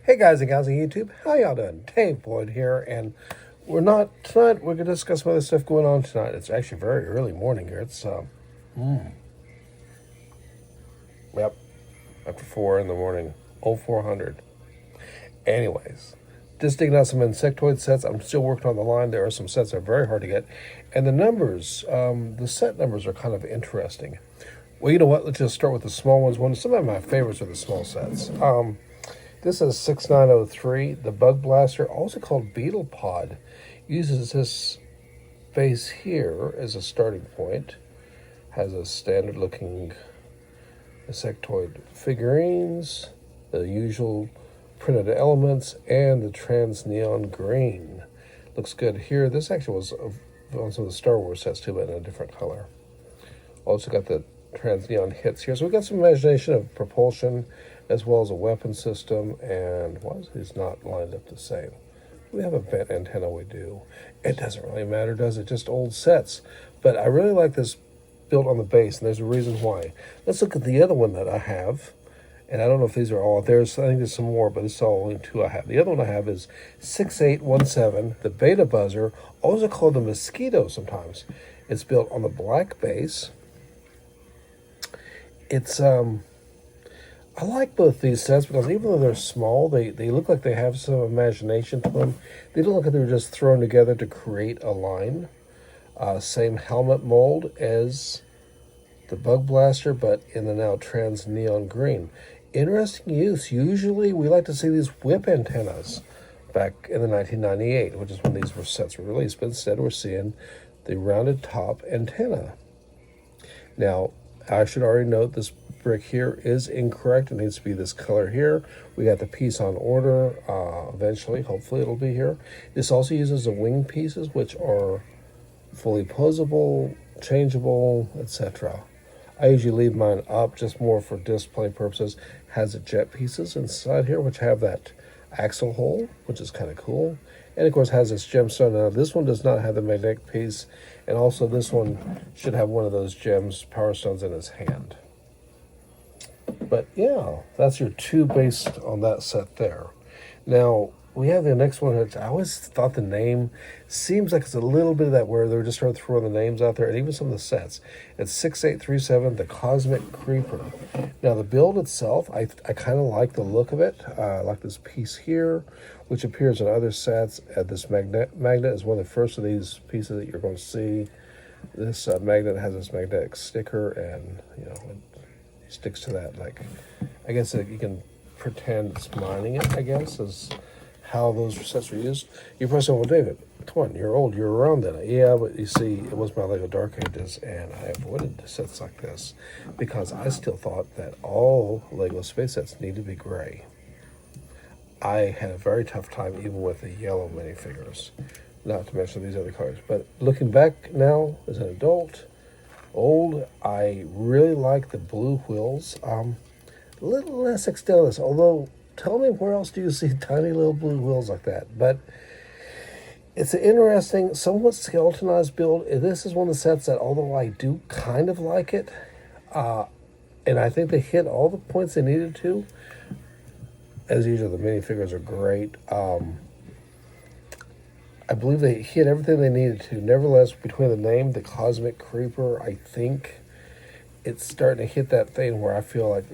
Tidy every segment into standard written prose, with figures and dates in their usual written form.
Hey guys and gals on YouTube, how y'all doing? Dave Boyd here, and we're gonna discuss some other stuff going on tonight. It's actually very early morning here. It's yep, after 4 in the morning, 0400. Anyways, just digging out some insectoid sets. I'm still working on the line. There are some sets that are very hard to get, and the numbers, the set numbers are kind of interesting. Well, you know what? Let's just start with the small ones. Some of my favorites are the small sets. This is 6903. The Bug Blaster, also called Beetle Pod, uses this base here as a starting point. Has a standard looking insectoid figurines, the usual printed elements, and the trans neon green. Looks good here. This actually was on some of the Star Wars sets too, but in a different color. Also got the trans neon hits here. So we've got some imagination of propulsion as well as a weapon system. And why is these not lined up the same? We have a bent antenna, we do. It doesn't really matter, does it? Just old sets. But I really like this built on the base, and there's a reason why. Let's look at the other one that I have. And I don't know if these are all, I think there's some more, but this is all only two I have. The other one I have is 6817, the Beta Buzzer, also called the Mosquito sometimes. It's built on the black base. It's I like both these sets because even though they're small, they look like they have some imagination to them. They don't look like they were just thrown together to create a line. Same helmet mold as the Bug Blaster, but in the now trans neon green. Interesting use. Usually we like to see these whip antennas back in the 1998, which is when these sets were released, but instead we're seeing the rounded top antenna. Now, I should already note this brick here is incorrect. It needs to be this color here. We got the piece on order. Eventually, hopefully it'll be here. This also uses the wing pieces, which are fully posable, changeable, etc. I usually leave mine up just more for display purposes. Has the jet pieces inside here, which have that axle hole, which is kind of cool. And of course has this gemstone. Now this one does not have the magnetic piece, and also this one should have one of those gems, power stones in its hand. But yeah, that's your two based on that set there. Now we have the next one, which I always thought the name seems like it's a little bit of that where they're just trying to throw the names out there, and even some of the sets. It's 6837, the Cosmic Creeper. Now the build itself, I kind of like the look of it. I like this piece here, which appears in other sets. This magnet is one of the first of these pieces that you're going to see. This magnet has this magnetic sticker, and it sticks to that. Like, I guess you can pretend it's mining it, I guess, is how those sets were used. You probably say, well, David, come on, you're old, you're around then. Yeah, but you see, it was my LEGO Dark Ages, and I avoided sets like this because I still thought that all LEGO space sets need to be gray. I had a very tough time even with the yellow minifigures, not to mention these other colors. But looking back now as an adult, old, I really like the blue wheels. A little less extent of this, although tell me where else do you see tiny little blue wheels like that? But it's an interesting, somewhat skeletonized build. This is one of the sets that, although I do kind of like it, and I think they hit all the points they needed to. As usual, the minifigures are great. I believe they hit everything they needed to. Nevertheless, between the name, the Cosmic Creeper, I think it's starting to hit that thing where I feel like,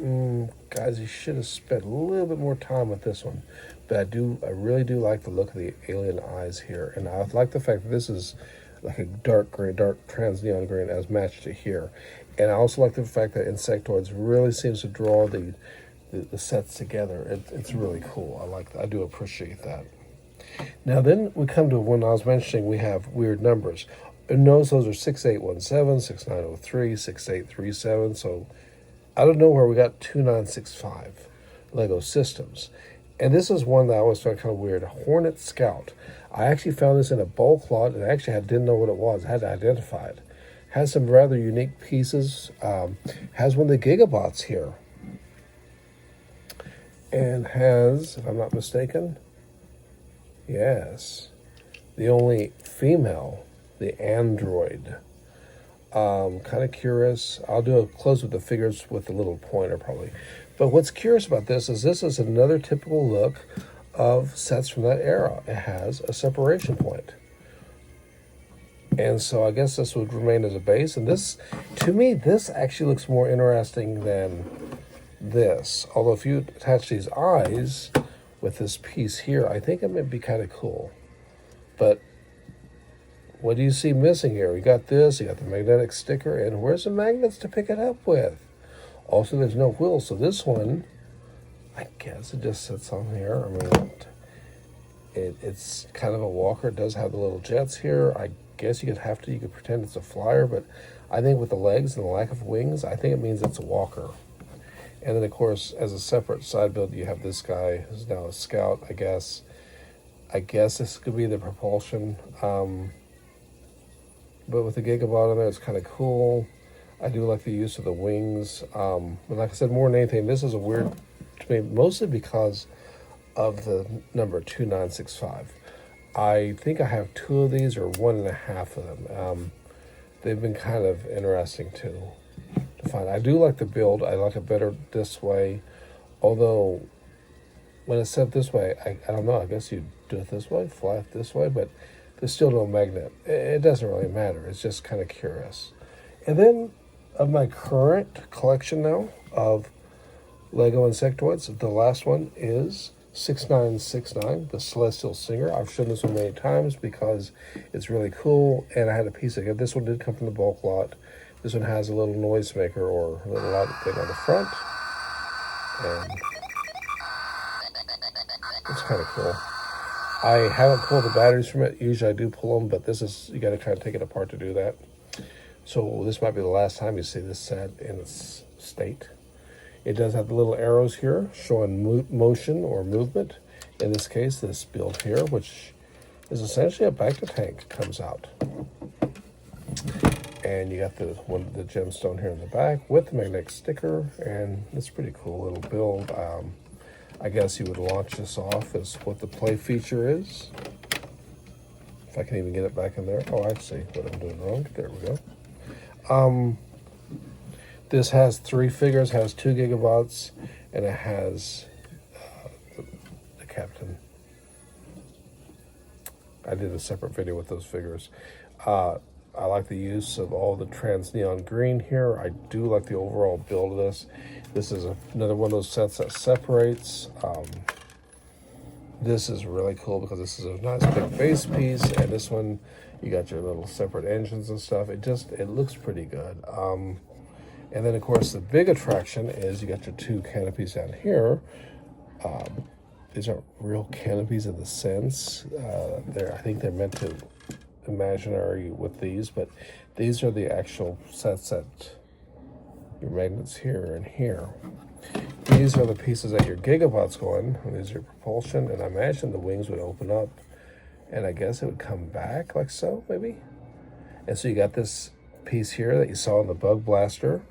guys, you should have spent a little bit more time with this one. But I really do like the look of the alien eyes here. And I like the fact that this is like a dark green, dark trans neon green as matched to here. And I also like the fact that Insectoids really seems to draw the sets together. It's really cool. I do appreciate that. Now then we come to when I was mentioning we have weird numbers. And notice those are 6817, 6903, 6837. So I don't know where we got 2965 LEGO systems. And this is one that I always found kind of weird. Hornet Scout. I actually found this in a bulk lot, and actually I didn't know what it was. I had to identify it. Has some rather unique pieces. Has one of the Gigabots here. And has, if I'm not mistaken, yes, the only female, the android. Kind of curious. I'll do a close with the figures with a little pointer probably. But what's curious about this is another typical look of sets from that era. It has a separation point. And so I guess this would remain as a base. And this, to me, this actually looks more interesting than this. Although if you attach these eyes with this piece here, I think it may be kind of cool. But what do you see missing here? You got this, you got the magnetic sticker, and where's the magnets to pick it up with? Also, there's no wheels, so this one, I guess it just sits on here. I mean, it's kind of a walker. It does have the little jets here. I guess you could pretend it's a flyer, but I think with the legs and the lack of wings, I think it means it's a walker. And then, of course, as a separate side build, you have this guy who's now a scout, I guess. I guess this could be the propulsion. But with the Gigabot on there, it's kind of cool. I do like the use of the wings. But like I said, more than anything, this is a weird to me, mostly because of the number 2965. I think I have 2 of these or 1.5 of them. They've been kind of interesting to find. I do like the build. I like it better this way. Although, when it's set this way, I don't know. I guess you do it this way, fly it this way, but there's still no magnet. It doesn't really matter. It's just kind of curious. And then, of my current collection now of LEGO Insectoids, the last one is 6969, the Celestial Singer. I've shown this one many times because it's really cool, and I had a piece of it. This one did come from the bulk lot. This one has a little noisemaker or a little light thing on the front, and it's kind of cool. I haven't pulled the batteries from it. Usually I do pull them, but this is, you got to kind of take it apart to do that. So this might be the last time you see this set in its state. It does have the little arrows here showing motion or movement. In this case, this build here, which is essentially a Bacta tank, comes out. And you got the gemstone here in the back with the magnetic sticker, and it's pretty cool little build. I guess you would launch this off as what the play feature is. If I can even get it back in there. Oh, I see what I'm doing wrong. There we go. This has 3 figures, has 2 gigabots, and it has the captain. I did a separate video with those figures. I like the use of all the trans neon green here. I do like the overall build of this. This is another one of those sets that separates. This is really cool because this is a nice big base piece, and this one, you got your little separate engines and stuff. It looks pretty good. And then, of course, the big attraction is you got your 2 canopies down here. These aren't real canopies in the sense. I think they're meant to imaginary with these, but these are the actual sets that your magnets here and here. These are the pieces that your gigabots go in, and these are your propulsion, and I imagine the wings would open up, and I guess it would come back like so, maybe. And so you got this piece here that you saw in the Bug Blaster.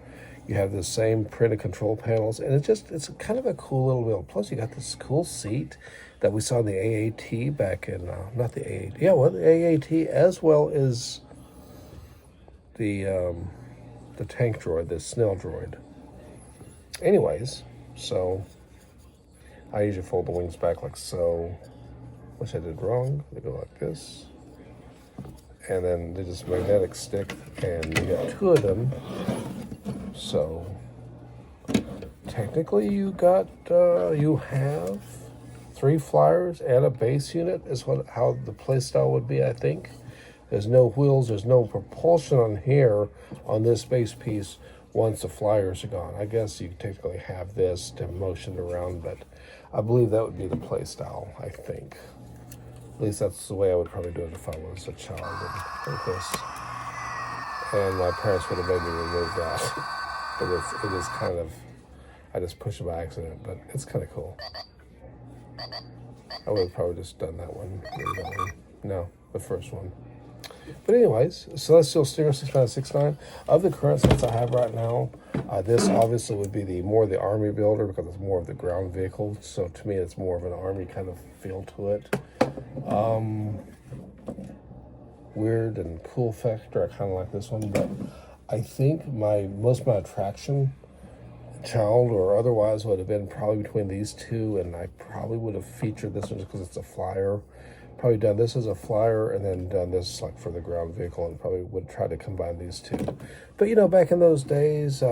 You have the same printed control panels, and it's kind of a cool little build. Plus, you got this cool seat that we saw in the AAT back in, not the AAT, yeah, well, the AAT, as well as the tank droid, the Snell droid. Anyways, so I usually fold the wings back like so, which I did wrong. They go like this. And then they just magnetic stick, and you got 2 of them. So technically you have 3 flyers and a base unit is how the playstyle would be, I think. There's no wheels, there's no propulsion on here on this base piece once the flyers are gone. I guess you technically have this to motion around, but I believe that would be the playstyle, I think. At least that's the way I would probably do it if I was a child and like this. And my parents would have made me remove that. But it is kind of, I just pushed it by accident, but it's kind of cool. I would have probably just done that one. Maybe that one. No, the first one. But anyways, Celestial Stinger 6969. Of the current sets I have right now, this obviously would be more the Army builder because it's more of the ground vehicle. So to me, it's more of an Army kind of feel to it. Weird and cool factor, I kind of like this one, but I think most of my attraction child or otherwise would have been probably between these two, and I probably would have featured this one just because it's a flyer. Probably done this as a flyer and then done this like for the ground vehicle, and probably would try to combine these two. But you know, back in those days,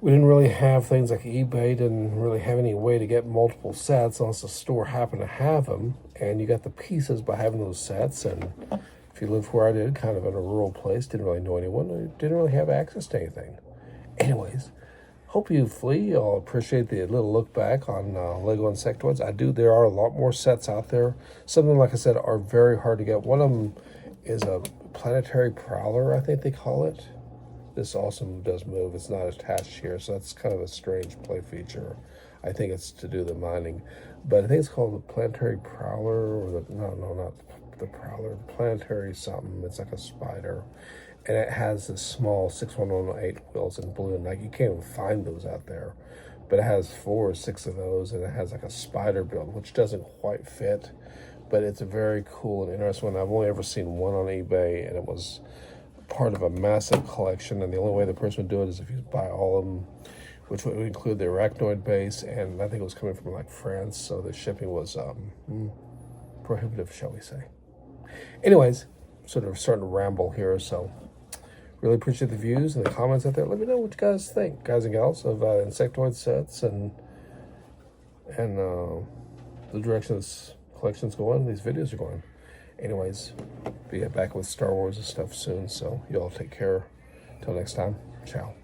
we didn't really have things like eBay, didn't really have any way to get multiple sets unless the store happened to have them, and you got the pieces by having those sets. And if you lived where I did, kind of in a rural place, didn't really know anyone, didn't really have access to anything. Anyways, hope you flee. I'll appreciate the little look back on LEGO Insectoids. I do. There are a lot more sets out there. Some of them, like I said, are very hard to get. One of them is a Planetary Prowler, I think they call it. This also does move. It's not attached here, so that's kind of a strange play feature. I think it's to do the mining. But I think it's called the Planetary Prowler, or no, not the Prowler, the Planetary something. It's like a spider. And it has this small 6118 wheels in blue, and like you can't even find those out there. But it has 4 or 6 of those, and it has like a spider build, which doesn't quite fit. But it's a very cool and interesting one. I've only ever seen one on eBay, and it was part of a massive collection. And the only way the person would do it is if you buy all of them, which would include the arachnoid base, and I think it was coming from like France, so the shipping was prohibitive, shall we say. Anyways, sort of starting to ramble here, so really appreciate the views and the comments out there. Let me know what you guys think, guys and gals, of Insectoid sets and the direction this collection's going, these videos are going. Anyways, be back with Star Wars and stuff soon, so you all take care. Till next time, ciao.